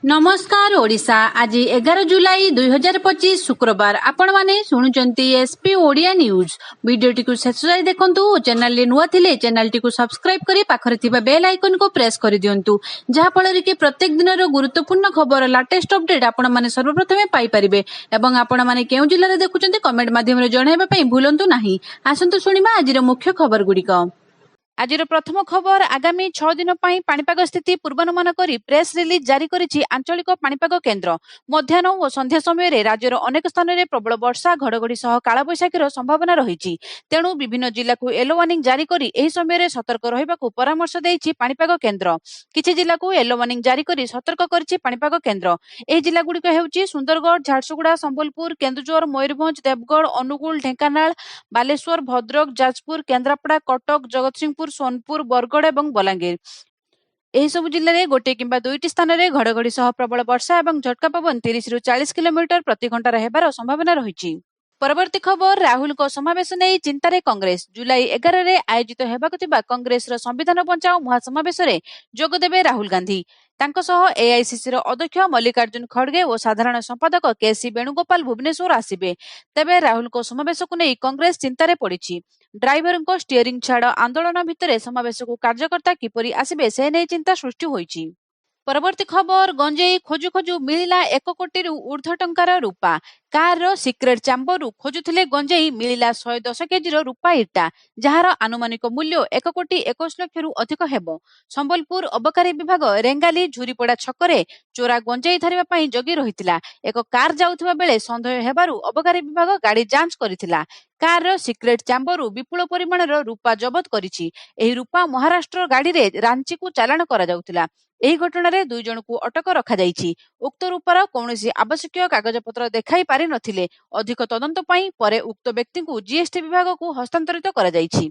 नमस्कार ओडिशा आज 11 जुलाई 2025 शुक्रवार आपण माने शुणुचंती एसपी ओडिया न्यूज वीडियोटी को शेष जाय देखंतु चैनल ले नुआ थिले चैनल टी को सब्सक्राइब करी पाखरे थिबा बेल आइकन को प्रेस करि दियंतु जहा फଳରେ कि प्रत्येक दिन रो गुरुत्वपूर्ण खबर लेटेस्ट अपडेट आपण माने सर्वप्रथमे पाई परिबे एवं आपण माने केउ जिल्ला रे देखुचंती कमेंट माध्यम रे जणाइबा पई भूलंतु नाही। आसंतु सुनिबा आजिर मुख्य खबर गुडिक। आजिर प्रथम खबर आगामी 6 दिन पाणीपाग स्थिति पूर्वानुमान करी प्रेस रिलीज जारी करिछि आंचलिक पाणीपाग केन्द्र। मध्याह्न और संध्या समय राज्यर अनेक स्थान में प्रबल वर्षा घड़घड़ी सह कालबैशाखीर संभावना रही। तेणु विभिन्न जिला को येलो वार्निंग जारी करी एही समय सतर्क रहिबाकू परामर्श देइछि पाणीपाग केन्द्र। किछि जिला को येलो वार्निंग जारी करी सतर्क करिछि पाणीपाग केन्द्र। एही जिला गुड़िक हेउछि सुंदरगढ़, झारसुगुड़ा, संबलपुर, केन्दुझर, मयूरभंज, देवगढ़, अनुगुल, ढेंकानाल, बालेश्वर, भद्रक, जाजपुर, केन्द्रापड़ा, कटक, जगतसिंहपुर, सोनपुर, बरगड़ और बलांगीर। एही सब जिले में गोटे किंबा दुईटी स्थान में घड़घड़ी सह प्रबल वर्षा और झटका पवन 30 ରୁ 40 किलोमीटर प्रति घंटा हेबार संभावना रही। परवर्ती खबर राहुल को समावेश नहीं चिंतार कांग्रेस। जुलाई 11 रे आयोजित हेबाकु थिबा कांग्रेस रो संविधान बचाओ महासमावेश रे जोगदेबे राहुल गांधी। तांको सह एआईसीसी रो अध्यक्ष मल्लिकार्जुन खड़गे और साधारण संपादक केसी वेणुगोपाल भुवनेश्वर आसिबे। तेबे राहुल को समावेश को नहीं कांग्रेस चिंतार पड़ी। ड्राइवर को स्टीयरिंग छाड़ आंदोलन भितर समावेश को कार्यकर्ता किपरि आसिबे से नहीं चिंता सृष्टि होईछि। परवर्ती खबर गंजेई खोजु खोजु मिलिला 1 कोटी ऊर्ध्व टंकार रूपा। कार रो सिक्रेट चैम्बर खोजुथिले गंजेई मिलिला 110 केजी रूपा इटा जार आनुमानिक मूल्य 1 कोटी 21 लाख रु अधिक हेबो। संबलपुर अबकारी विभाग रेंगाली झुरीपड़ा छकरे चोरा गंजेई धरिबा पई जगी रहितिला। एक कार जाउथबा बेले संदेह हेबारु अबकारी विभाग गाड़ी जांच करिथिला। कार रो सिक्रेट चैम्बर विपुल परिमाण रूपा जबत करिछि। एही रूपा महाराष्ट्र गाड़ी रे रांची को चालान करा जाउतिला। एही घटना रे 2 जन को अटक रखा जाइछि। उक्त रूपार कौनसी आवश्यक कागजपत्र देखाई पारि नथिले। अधिक तदंत पई परे उक्त व्यक्ति को जीएसटी विभाग को हस्तांतरित करा जाइछि।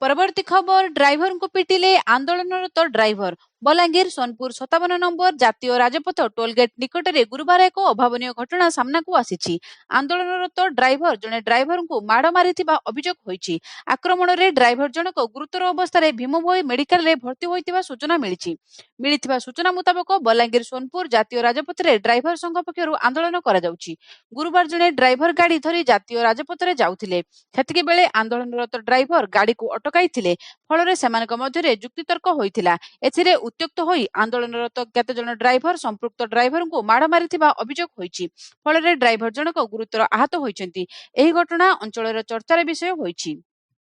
परवर्ती खबर ड्राइवर को पिटिले आंदोलनरत ड्राइवर। बलांगीर सोनपुर 57 नंबर जातीय राजपथ टोलगेट निकट में गुरुवार एक अभावन घटना सामना को आसी। आंदोलनरत ड्राइवर जने ड्राइवर को माड़ मारी अभियोग होईछि। आक्रमण में ड्राइवर जनक गुरुतर अवस्था भीमभोई मेडिकल रे भर्ती होइतिबा सूचना मिलिथिबा सूचना मुताबक बलांगीर सोनपुर जातीय राजपथ रे ड्राइवर संघ पक्षरु आंदोलन करा जाउछि। गुरुवार जने ड्राइवर गाड़ी धरी जातीय राजपथ रे जाउथिले। सेतिके बेले आंदोलनरत ड्राइवर गाड़ी को अटकाइथिले। फଳରେ ସେମାନଙ୍କ ମଧ୍ୟରେ ଯୁକ୍ତିତର୍କ ହୋଇଥିଲା। ଏଥିରେ ଉତ୍ତ୍ୟକ୍ତ ହୋଇ ଆନ୍ଦୋଳନରତ କେତେ ଜଣ ଡ୍ରାଇଭର ସମ୍ପୃକ୍ତ ଡ୍ରାଇଭରଙ୍କୁ ମାଡ଼ ମାରିଥିବା ଅଭିଯୋଗ ହୋଇଛି। ଫଳରେ ଡ୍ରାଇଭର ଜଣକ ଗୁରୁତର ଆହତ ହୋଇଛନ୍ତି। ଏହି ଘଟଣା ଅଞ୍ଚଳର ଚର୍ଚ୍ଚାର ବିଷୟ ହୋଇଛି।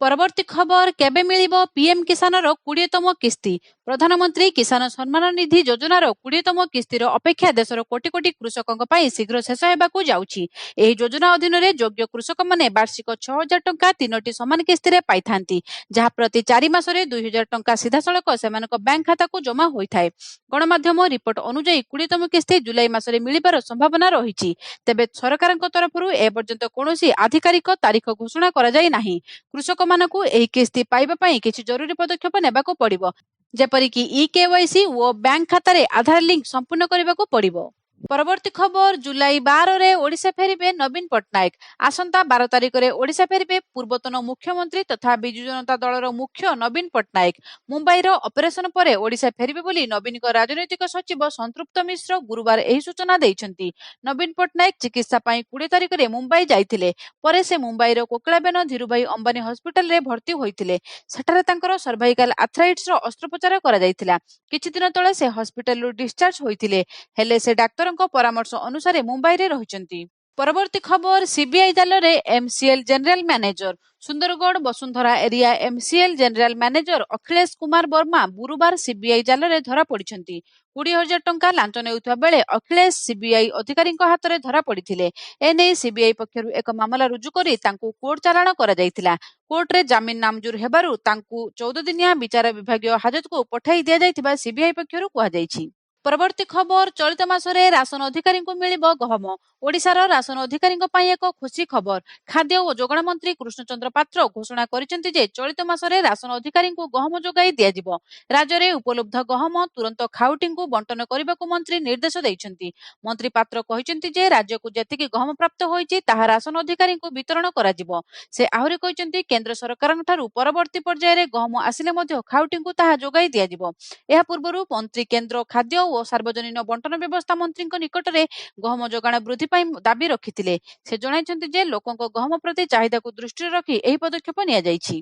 परवर्ती खबर केबे मिलिबो पीएम किसान रो 20तम किस्ती। प्रधानमंत्री किसान सम्मान निधि योजनार 20तम किस्तीर अपेक्षा देशर कोटी कोटी कृषकक पई शीघ्र शेष हेबाकू जाउछि। एही योजना अधीन रे योग्य कृषक माने वार्षिक 6000 टंका 3टी समान किस्ती रे पाइथांती, जहा प्रति 4 मास रे 2000 टंका सीधा सड़क सेमानक बैंक खाता को जमा होइथाय। गणमाध्यम रिपोर्ट अनुसार 20तम किस्ती जुलाई मास रे मिलिबार संभावना रहिछि। तेबे सरकारक तरफरु ए पर्यंत कोनोसी आधिकारिक तारीख घोषणा करा जाय नाही। कृषक मानकु एही किस्ती पाइबा पई किछि जरूरी पदक्षेप नेबाको पड़िबो, जेपरिक ई-केवाईसी और बैंक खाता रे आधार लिंक संपूर्ण करबाको पड़िबो। परवर्ती खबर जुलाई 12 रे ओडिशा फेरिबे नवीन पट्टनायक। आसंता 12 तारिख रे ओडिशा फेरिबे पूर्वतन मुख्यमंत्री तथा बिजु जनता दलर मुख्य नवीन पट्टनायक। मुंबई रो ऑपरेशन परे ओडिशा फेरिबे बोली नवीन को राजनैतिक सचिव संतृप्त मिश्र गुरुवार एही सूचना दैछंती। नवीन पट्टनायक चिकित्सा पई 20 तारिख रे मुंबई जाइथिले। परे से मुंबई रो कोकलाबेन धीरुभाई अंबानी हॉस्पिटल रे भर्ती होइथिले। सेठारे तांकर सर्वाइकल आर्थराइटिस रो अस्त्रोपचार करा जाइथिला। किछि दिन तळे से हॉस्पिटल रो डिस्चार्ज होइथिले, हेले से डाक्टर परामर्श अनुसार मुंबई रे रहिचंती। परवर्ती खबर सीबीआई जाल रे MCL general manager. Sundargarh Vasundhara area MCL general manager Akhilesh Kumar Verma गुरुवार सीबीआई जाल रे धरा पड़िछंती। 20,000 टंका लांच नेउथबा बेले अखिलेश सीबीआई अधिकारी हाथ में धरा पड़िथिले। एने सीबीआई पक्षरु एक मामला रुजु करी तांकु कोर्ट चालाण करा जायतिला। कोर्ट रे जामिन नामंजूर हेबारु तांकु 14 दिनिया विचार विभागीय हाजत को पठाई दिया जायतिबा सीबीआई पक्षरु कुहा जायछि। परवर्ती खबर चलित मासरे राशन अधिकारी को मिलिबो गहम। ओडिशार राशन अधिकारी एक खुशी खबर। खाद्य और जोगाण मंत्री कृष्णचंद्र पात्र घोषणा करिसेंति जे चलित मासरे राशन अधिकारी को गहम जोगाई दिया जिवो। राज्य में उपलब्ध गहम तुरंत खाउटी को बंटन करने को मंत्री निर्देश देइछंती। मंत्री पात्र कहिसेंति जे राज्य को जेतिकी गहम प्राप्त होईछि ताहा राशन अधिकारी को वितरण करा जिवो। से आहुरी कहिसेंति केंद्र सरकार ठारू परवर्ती पर्याय रे गहम आसिले मध्य खाउटी को ताहा जोगाई दिया जिवो। एहा पूर्वरु मंत्री केंद्र खाद्य ଓ ସାର୍ବଜନୀନ ବଣ୍ଟନ ବ୍ୟବସ୍ଥା ମନ୍ତ୍ରୀଙ୍କ ନିକଟରେ ଗହମ ଯୋଗାଣ ବୃଦ୍ଧି ପାଇଁ ଦାବି ରଖିଥିଲେ। ସେ ଜଣାଇଛନ୍ତି ଯେ ଲୋକଙ୍କ ଗହମ ପ୍ରତି ଚାହିଦାକୁ ଦୃଷ୍ଟିରେ ରଖି ଏହି ପଦକ୍ଷେପ ନିଆଯାଇଛି।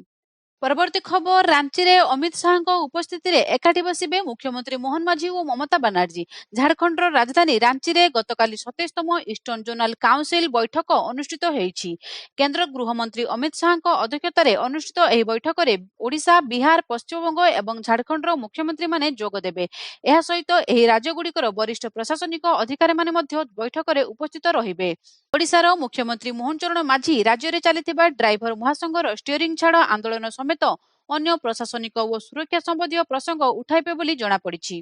ପରବର୍ତ୍ତୀ ଖବର, ରାଞ୍ଚିରେ ଅମିତ ଶାହଙ୍କ ଉପସ୍ଥିତିରେ ଏକାଠି ବସିବେ ମୁଖ୍ୟମନ୍ତ୍ରୀ ମୋହନ ମାଝୀ ଓ ମମତା ବାନାର୍ଜୀ। ଝାଡ଼ଖଣ୍ଡର ରାଜଧାନୀ ରାଞ୍ଚିରେ ଗତକାଲି 27ତମ ଇଷ୍ଟର୍ଣ୍ଣ ଜୋନାଲ କାଉନସିଲ ବୈଠକ ଅନୁଷ୍ଠିତ ହୋଇଛି। କେନ୍ଦ୍ର ଗୃହମନ୍ତ୍ରୀ ଅମିତ ଶାହଙ୍କ ଅଧ୍ୟକ୍ଷତାରେ ଅନୁଷ୍ଠିତ ଏହି ବୈଠକରେ ଓଡ଼ିଶା, ବିହାର, ପଶ୍ଚିମବଙ୍ଗ ଏବଂ ଝାଡ଼ଖଣ୍ଡର ମୁଖ୍ୟମନ୍ତ୍ରୀମାନେ ଯୋଗ ଦେବେ। ଏହା ସହିତ ଏହି ରାଜ୍ୟଗୁଡ଼ିକର ବରିଷ୍ଠ ପ୍ରଶାସନିକ ଅଧିକାରୀମାନେ ମଧ୍ୟ ବୈଠକରେ ଉପସ୍ଥିତ ରହିବେ। ଓଡ଼ିଶାର ମୁଖ୍ୟମନ୍ତ୍ରୀ ମୋହନ ଚରଣ ମାଝୀ ରାଜ୍ୟରେ ଚାଲିଥିବା ଡ୍ରାଇଭର ମହାସଂଘର ଷ୍ଟିଅରିଂ ଛାଡ଼ ଆନ୍ଦୋଳନ ସମେତ ଅନ୍ୟ ପ୍ରଶାସନିକ ଓ ସୁରକ୍ଷା ସମ୍ବନ୍ଧୀୟ ପ୍ରସଙ୍ଗ ଉଠାଇବେ ବୋଲି ଜଣାପଡ଼ିଛି।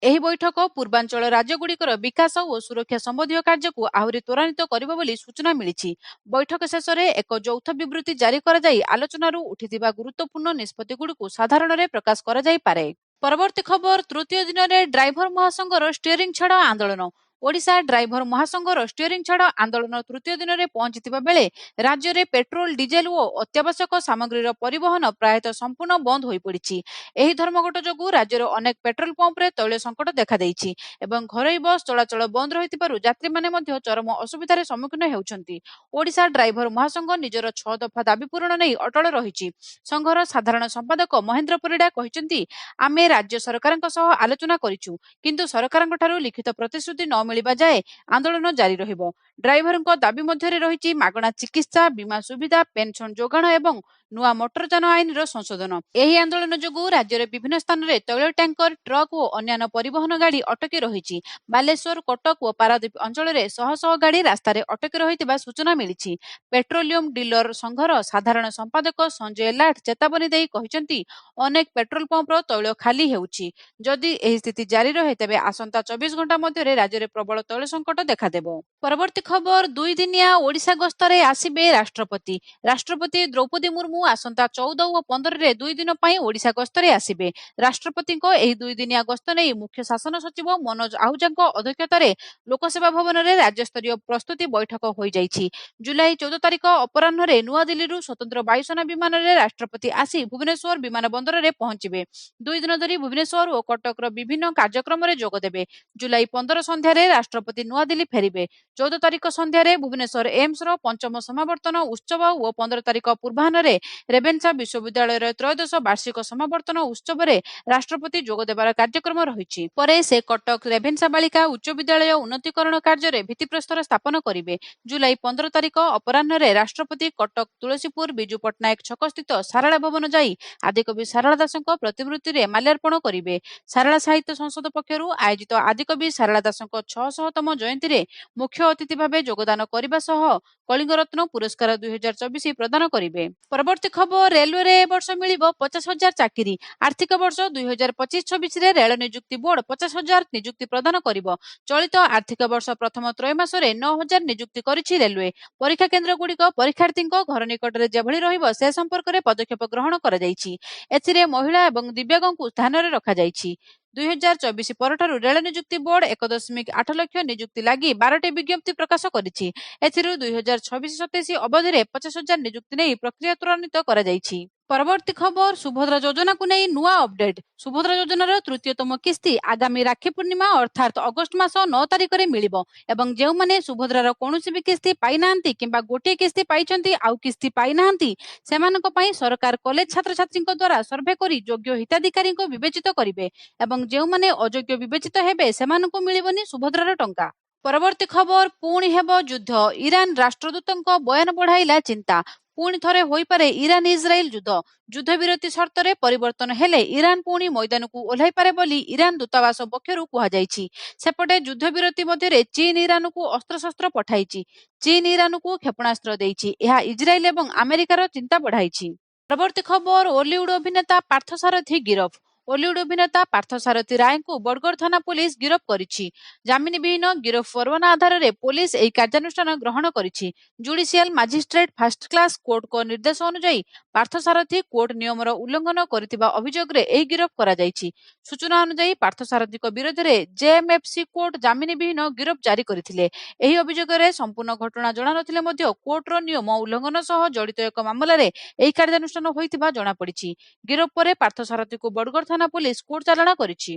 ଏହି ବୈଠକ ପୂର୍ବାଞ୍ଚଳ ରାଜ୍ୟଗୁଡ଼ିକର ବିକାଶ ଓ ସୁରକ୍ଷା ସମ୍ବନ୍ଧୀୟ କାର୍ଯ୍ୟକୁ ଆହୁରି ତ୍ୱରାନ୍ୱିତ କରିବ ବୋଲି ସୂଚନା ମିଳିଛି। ବୈଠକ ଶେଷରେ ଏକ ଯୌଥ ବିବୃତ୍ତି ଜାରି କରାଯାଇ ଆଲୋଚନାରୁ ଉଠିଥିବା ଗୁରୁତ୍ୱପୂର୍ଣ୍ଣ ନିଷ୍ପତ୍ତିଗୁଡ଼ିକୁ ସାଧାରଣରେ ପ୍ରକାଶ କରାଯାଇପାରେ। ପରବର୍ତ୍ତୀ ଖବର, ତୃତୀୟ ଦିନରେ ଡ୍ରାଇଭର ମହାସଂଘର ଷ୍ଟିଅରିଂ ଛାଡ଼ ଆନ୍ଦୋଳନ। ଓଡ଼ିଶା ଡ୍ରାଇଭର ମହାସଂଘର ଷ୍ଟିଅରିଂ ଛାଡ଼ ଆନ୍ଦୋଳନ ତୃତୀୟ ଦିନରେ ପହଞ୍ଚିଥିବା ବେଳେ ରାଜ୍ୟରେ ପେଟ୍ରୋଲ, ଡିଜେଲ ଓ ଅତ୍ୟାବଶ୍ୟକ ସାମଗ୍ରୀର ପରିବହନ ପ୍ରାୟତଃ ସମ୍ପୂର୍ଣ୍ଣ ବନ୍ଦ ହୋଇପଡ଼ିଛି। ଏହି ଧର୍ମଘଟ ଯୋଗୁଁ ରାଜ୍ୟର ଅନେକ ପେଟ୍ରୋଲ ପମ୍ପରେ ତୈଳ ସଙ୍କଟ ଦେଖାଦେଇଛି ଏବଂ ଘରୋଇ ବସ୍ ଚଳାଚଳ ବନ୍ଦ ରହିଥିବାରୁ ଯାତ୍ରୀମାନେ ମଧ୍ୟ ଚରମ ଅସୁବିଧାର ସମ୍ମୁଖୀନ ହେଉଛନ୍ତି। ଓଡ଼ିଶା ଡ୍ରାଇଭର ମହାସଂଘ ନିଜର 6 ଦଫା ଦାବି ପୂରଣ ନେଇ ଅଟଳ ରହିଛି। ସଂଘର ସାଧାରଣ ସମ୍ପାଦକ ମହେନ୍ଦ୍ର ପରିଡ଼ା କହିଛନ୍ତି, ଆମେ ରାଜ୍ୟ ସରକାରଙ୍କ ସହ ଆଲୋଚନା କରିଛୁ, କିନ୍ତୁ ସରକାରଙ୍କଠାରୁ ଲିଖିତ ପ୍ରତିଶ୍ରୁତି ନ ମିଳିବା ଯାଏ ଆନ୍ଦୋଳନ ଜାରି ରହିବ। ଡ୍ରାଇଭରଙ୍କ ଦାବି ମଧ୍ୟରେ ରହିଛି ମାଗଣା ଚିକିତ୍ସା, ବୀମା ସୁବିଧା, ପେନସନ ଯୋଗାଣ ଏବଂ ନୂଆ ମୋଟରଯାନ ଆଇନର ସଂଶୋଧନ। ଏହି ଆନ୍ଦୋଳନ ଯୋଗୁଁ ରାଜ୍ୟର ବିଭିନ୍ନ ସ୍ଥାନରେ ତୈଳ ଟ୍ୟାଙ୍କର, ଟ୍ରକ୍ ଓ ଅନ୍ୟାନ୍ୟ ପରିବହନ ଗାଡ଼ି ଅଟକି ରହିଛି। ବାଲେଶ୍ୱର, କଟକ ଓ ପାରାଦୀପ ଅଞ୍ଚଳରେ ଶହ ଶହ ଗାଡ଼ି ରାସ୍ତାରେ ଅଟକି ରହିଥିବା ସୂଚନା ମିଳିଛି। ପେଟ୍ରୋଲିୟମ ଡିଲର ସଂଘର ସାଧାରଣ ସମ୍ପାଦକ ସଞ୍ଜୟ ଲାଠ ଚେତାବନୀ ଦେଇ କହିଛନ୍ତି, ଅନେକ ପେଟ୍ରୋଲ ପମ୍ପର ତୈଳ ଖାଲି ହେଉଛି। ଯଦି ଏହି ସ୍ଥିତି ଜାରି ରହେ ତେବେ ଆସନ୍ତା 24 ଘଣ୍ଟା ମଧ୍ୟରେ ରାଜ୍ୟରେ ପ୍ରବଳ ତୈଳ ସଙ୍କଟ ଦେଖାଦେବ। ପରବର୍ତ୍ତୀ ଖବର, 2 ଦିନିଆ ଓଡ଼ିଶା ଗସ୍ତରେ ଆସିବେ ରାଷ୍ଟ୍ରପତି। ରାଷ୍ଟ୍ରପତି ଦ୍ରୌପଦୀ ମୁର୍ମୁ ଆସନ୍ତା 14 ଓ 15ରେ 2 ଦିନ ପାଇଁ ଓଡ଼ିଶା ଗସ୍ତରେ ଆସିବେ। ରାଷ୍ଟ୍ରପତିଙ୍କ ଏହି 2 ଦିନିଆ ଗସ୍ତ ନେଇ ମୁଖ୍ୟ ଶାସନ ସଚିବ ମନୋଜ ଆହୁଜାଙ୍କ ଅଧ୍ୟକ୍ଷତାରେ ଲୋକସେବା ଭବନରେ ରାଜ୍ୟସ୍ତରୀୟ ପ୍ରସ୍ତୁତି ବୈଠକ ହୋଇଯାଇଛି। ଜୁଲାଇ 14 ତାରିଖ ଅପରାହ୍ନରେ ନୂଆଦିଲ୍ଲୀରୁ ସ୍ୱତନ୍ତ୍ର ବାୟୁସେନା ବିମାନରେ ରାଷ୍ଟ୍ରପତି ଆସି ଭୁବନେଶ୍ୱର ବିମାନ ବନ୍ଦରରେ ପହଞ୍ଚିବେ। 2 ଦିନ ଧରି ଭୁବନେଶ୍ୱର ଓ କଟକର ବିଭିନ୍ନ କାର୍ଯ୍ୟକ୍ରମରେ ଯୋଗଦେବେ। ଜୁଲାଇ 15 ସନ୍ଧ୍ୟାରେ ରାଷ୍ଟ୍ରପତି ନୂଆଦିଲ୍ଲୀ ଫେରିବେ। 14 ତାରିଖ ସନ୍ଧ୍ୟାରେ ଭୁବନେଶ୍ୱର ଏମ୍ସର 5ମ ସମାବର୍ତ୍ତନ ଉତ୍ସବ ଓ 15 ତାରିଖ ପୂର୍ବାହ୍ନରେ ରେଭେନ୍ସା ବିଶ୍ୱବିଦ୍ୟାଳୟର 13ଶ ବାର୍ଷିକ ସମାବର୍ତ୍ତନ ଉତ୍ସବରେ ରାଷ୍ଟ୍ରପତି ଯୋଗଦେବାର କାର୍ଯ୍ୟକ୍ରମ ରହିଛି। ପରେ ସେ କଟକ ରେଭେନ୍ସା ବାଳିକା ଉଚ୍ଚ ବିଦ୍ୟାଳୟ ଉନ୍ନତୀକରଣ କାର୍ଯ୍ୟରେ ଭିତ୍ତିପ୍ରସ୍ତର ସ୍ଥାପନ କରିବେ। ଜୁଲାଇ 15 ତାରିଖ ଅପରାହ୍ନରେ ରାଷ୍ଟ୍ରପତି କଟକ ତୁଳସୀପୁର ବିଜୁ ପଟ୍ଟନାୟକ ଛକସ୍ଥିତ ସାରଳା ଭବନ ଯାଇ ଆଦିକବି ସାରଳା ଦାସଙ୍କ ପ୍ରତିମୂର୍ତ୍ତିରେ ମାଲ୍ୟାର୍ପଣ କରିବେ। ସାରଳା ସାହିତ୍ୟ ସଂସଦ ପକ୍ଷରୁ ଆୟୋଜିତ ଆଦିକବି ସାରଳା ଦାସଙ୍କ 600ତମ ଜୟନ୍ତୀରେ ମୁଖ୍ୟ ଅତିଥି ଭାବେ ଯୋଗଦାନ କରିବା ସହ କଳିଙ୍ଗରତ୍ନ ପୁରସ୍କାର 2024 ପ୍ରଦାନ କରିବେ। ପରବର୍ତ୍ତୀ ଖବର, ରେଲୱେରେ ଏ ବର୍ଷ ମିଳିବ 50,000 ଚାକିରି। ଆର୍ଥିକ ବର୍ଷ 2025-26ରେ ରେଳ ନିଯୁକ୍ତି ବୋର୍ଡ 50,000 ନିଯୁକ୍ତି ପ୍ରଦାନ କରିବ। ଚଳିତ ଆର୍ଥିକ ବର୍ଷ ପ୍ରଥମ ତ୍ରୈମାସରେ 9,000 ନିଯୁକ୍ତି କରିଛି ରେଲୱେ। ପରୀକ୍ଷା କେନ୍ଦ୍ରଗୁଡ଼ିକ ପରୀକ୍ଷାର୍ଥୀଙ୍କ ଘର ନିକଟରେ ଯେଭଳି ରହିବ ସେ ସମ୍ପର୍କରେ ପଦକ୍ଷେପ ଗ୍ରହଣ କରାଯାଇଛି। ଏଥିରେ ମହିଳା ଏବଂ ଦିବ୍ୟାଙ୍ଗଙ୍କୁ ଧ୍ୟାନରେ ରଖାଯାଇଛି। 2024 ପରଠାରୁ ରେଳ ନିଯୁକ୍ତି ବୋର୍ଡ 1.8 ଲକ୍ଷ ନିଯୁକ୍ତି ଲାଗି 12ଟି ବିଜ୍ଞପ୍ତି ପ୍ରକାଶ କରିଛି। ଏଥିରୁ 2026-27 ଅବଧିରେ 50,000 ନିଯୁକ୍ତି ନେଇ ପ୍ରକ୍ରିୟା ତ୍ୱରାନ୍ୱିତ କରାଯାଇଛି। ପରବର୍ତ୍ତୀ ଖବର, ସୁଭଦ୍ରା ଯୋଜନାକୁ ନେଇ ନୂଆ ଅପଡେଟ୍। ସୁଭଦ୍ରା ଯୋଜନାର ତୃତୀୟତମ କିସ୍ତି ଆଗାମୀ ରାକ୍ଷୀ ପୂର୍ଣ୍ଣିମା ଅର୍ଥାତ୍ ଅଗଷ୍ଟ ମାସ 9 ତାରିଖରେ ମିଳିବ ଏବଂ ଯେଉଁମାନେ ସୁଭଦ୍ରାର କୌଣସି ବି କିସ୍ତି ପାଇନାହାନ୍ତି କିମ୍ବା ଗୋଟିଏ କିସ୍ତି ପାଇଛନ୍ତି ଆଉ କିସ୍ତି ପାଇନାହାନ୍ତି ସେମାନଙ୍କ ପାଇଁ ସରକାର କଲେଜ ଛାତ୍ରଛାତ୍ରୀଙ୍କ ଦ୍ୱାରା ସର୍ଭେ କରି ଯୋଗ୍ୟ ହିତାଧିକାରୀଙ୍କୁ ବିବେଚିତ କରିବେ ଏବଂ ଯେଉଁମାନେ ଅଯୋଗ୍ୟ ବିବେଚିତ ହେବେ ସେମାନଙ୍କୁ ମିଳିବନି ସୁଭଦ୍ରାର ଟଙ୍କା। ପରବର୍ତ୍ତୀ ଖବର, ପୁଣି ହେବ ଯୁଦ୍ଧ। ଇରାନ ରାଷ୍ଟ୍ରଦୂତଙ୍କ ବୟାନ ବଢ଼ାଇଲା ଚିନ୍ତା। ପୁଣି ଥରେ ହୋଇପାରେ ଇରାନ ଇସ୍ରାଏଲ ଯୁଦ୍ଧ। ଯୁଦ୍ଧବିରତି ସର୍ତ୍ତରେ ପରିବର୍ତ୍ତନ ହେଲେ ଇରାନ ପୁଣି ମଇଦାନକୁ ଓହ୍ଲାଇପାରେ ବୋଲି ଇରାନ ଦୂତାବାସ ପକ୍ଷରୁ କୁହାଯାଇଛି। ସେପଟେ ଯୁଦ୍ଧବିରତି ମଧ୍ୟରେ ଚୀନ ଇରାନକୁ ଅସ୍ତ୍ରଶସ୍ତ୍ର ପଠାଇଛି। ଚୀନ ଇରାନକୁ କ୍ଷେପଣାସ୍ତ୍ର ଦେଇଛି। ଏହା ଇସ୍ରାଏଲ ଏବଂ ଆମେରିକାର ଚିନ୍ତା ବଢ଼ାଇଛି। ପରବର୍ତ୍ତୀ ଖବର, ଓଲିଉଡ ଅଭିନେତା ପାର୍ଥସାରଥୀ ଗିରଫ। ଓଲିଉଡ ଅଭିନେତା ପାର୍ଥସାରଥୀ ରାୟଙ୍କୁ ବଡ଼ଗଡ଼ ଥାନା ପୋଲିସ ଗିରଫ କରିଛି। ଜାମିନ ବିହୀନ ଗିରଫ ପରୱାନା ଆଧାରରେ ପୋଲିସ ଏହି କାର୍ଯ୍ୟାନୁଷ୍ଠାନ ଗ୍ରହଣ କରିଛି। ଜୁଡିସିଆଲ ମାଜିଷ୍ଟ୍ରେଟ ଫାର୍ଷ୍ଟ କ୍ଲାସ କୋର୍ଟଙ୍କ ନିର୍ଦ୍ଦେଶ ଅନୁଯାୟୀ ପାର୍ଥସାରଥୀ କୋର୍ଟ ନିୟମର ଉଲ୍ଲଂଘନ କରିଥିବା ଅଭିଯୋଗରେ ଏହି ଗିରଫ କରାଯାଇଛି। ସୂଚନା ଅନୁଯାୟୀ ପାର୍ଥସାରଥୀଙ୍କ ବିରୋଧରେ ଜେଏମ୍ଏଫସି କୋର୍ଟ ଜାମିନ ବିହୀନ ଗିରଫ ଜାରି କରିଥିଲେ। ଏହି ଅଭିଯୋଗରେ ସମ୍ପୂର୍ଣ୍ଣ ଘଟଣା ଜଣାନଥିଲେ ମଧ୍ୟ କୋର୍ଟର ନିୟମ ଉଲ୍ଲଂଘନ ସହ ଜଡ଼ିତ ଏକ ମାମଲାରେ ଏହି କାର୍ଯ୍ୟାନୁଷ୍ଠାନ ହୋଇଥିବା ଜଣାପଡ଼ିଛି। ଗିରଫ ପରେ ପାର୍ଥସାରଥୀକୁ ବଡ଼ଗଡ଼ ଥାନା ପୋଲିସ କୋର୍ଟ ଚାଲାଣ କରିଛି।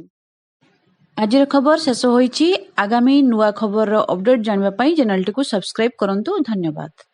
ଆଜିର ଖବର ଶେଷ ହୋଇଛି। ଆଗାମୀ ନୂଆ ଖବରର ଅପଡେଟ୍ ଜାଣିବା ପାଇଁ ଚ୍ୟାନେଲଟିକୁ ସବସ୍କ୍ରାଇବ୍ କରନ୍ତୁ। ଧନ୍ୟବାଦ।